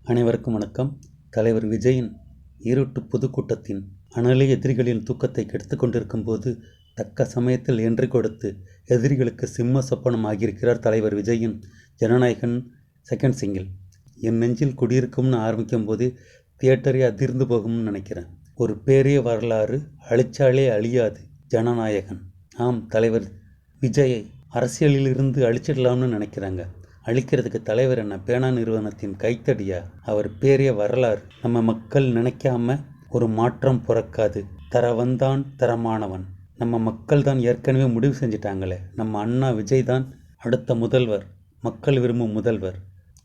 அனைவருக்கும் வணக்கம். தலைவர் விஜயின் ஈரோட்டு பொதுக்கூட்டத்தின் அனலை எதிரிகளின் தூக்கத்தை கெடுத்து கொண்டிருக்கும் போது தக்க சமயத்தில் என்றி கொடுத்து எதிரிகளுக்கு சிம்ம சொப்பனம் ஆகியிருக்கிறார் தலைவர் விஜயின் ஜனநாயகன் செகண்ட் சிங்கிள். என் நெஞ்சில் குடியிருக்கும்னு ஆரம்பிக்கும் போது தியேட்டரே அதிர்ந்து போகும்னு நினைக்கிறேன். ஒரு பேரிய வரலாறு, அழிச்சாலே அழியாது ஜனநாயகன். ஆம், தலைவர் விஜயை அரசியலிலிருந்து அழிச்சிடலாம்னு நினைக்கிறாங்க. அழிக்கிறதுக்கு தலைவர் என்ன பேனா நிறுவனத்தின் கைத்தடியா? அவர் பேரிய வரலாறு. நம்ம மக்கள் நினைக்காம ஒரு மாற்றம் பிறக்காது. தரவந்தான் தரமானவன். நம்ம மக்கள் தான் ஏற்கனவே முடிவு செஞ்சிட்டாங்களே. நம்ம அண்ணா விஜய் தான் அடுத்த முதல்வர், மக்கள் விரும்பும் முதல்வர்.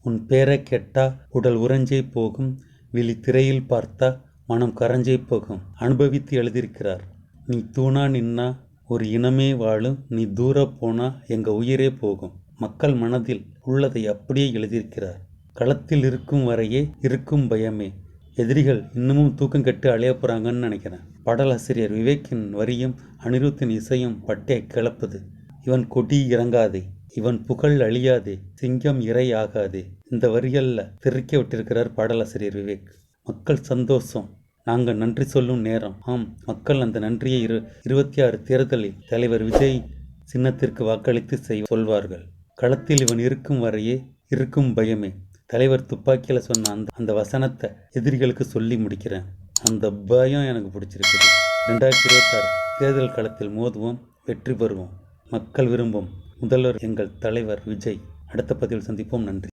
உன் பேரை கேட்டா உடல் உறைஞ்சே போகும், விழி திரையில் பார்த்தா மனம் கரைஞ்சே போகும். அனுபவித்து எழுதியிருக்கிறார். நீ தூணா நின்னா ஒரு இனமே வாழும், நீ தூர போனா எங்க உயிரே போகும். மக்கள் மனதில் உள்ளதை அப்படியே எழுதியிருக்கிறார். களத்தில் இருக்கும் வரையே இருக்கும் பயமே. எதிரிகள் இன்னமும் தூக்கம் கெட்டு அலைய போறாங்கன்னு நினைக்கிறேன். பாடலாசிரியர் விவேக்கின் வரியும் அனிருத்தின் இசையும் பட்டே கிளப்புது. இவன் கொடி இறங்காதே, இவன் புகழ் அழியாதே, சிங்கம் இறை ஆகாதே. இந்த வரிகளில் திரைக்க விட்டிருக்கிறார் பாடலாசிரியர் விவேக். மக்கள் சந்தோஷம். நாங்கள் நன்றி சொல்லும் நேரம். ஆம், மக்கள் அந்த நன்றியை 26 தேர்தலில் தலைவர் விஜய் சின்னத்திற்கு வாக்களித்து சொல்வார்கள். களத்தில் இவன் இருக்கும் வரையே இருக்கும் பயமே. தலைவர் துப்பாக்கியில் சொன்ன அந்த வசனத்தை எதிரிகளுக்கு சொல்லி முடிக்கிறேன். அந்த பயம் எனக்கு பிடிச்சிருக்குது. 2026 தேர்தல் களத்தில் மோதுவோம், வெற்றி பெறுவோம். மக்கள் விரும்பும் முதல்வர் எங்கள் தலைவர் விஜய். அடுத்த பதிவில் சந்திப்போம். நன்றி.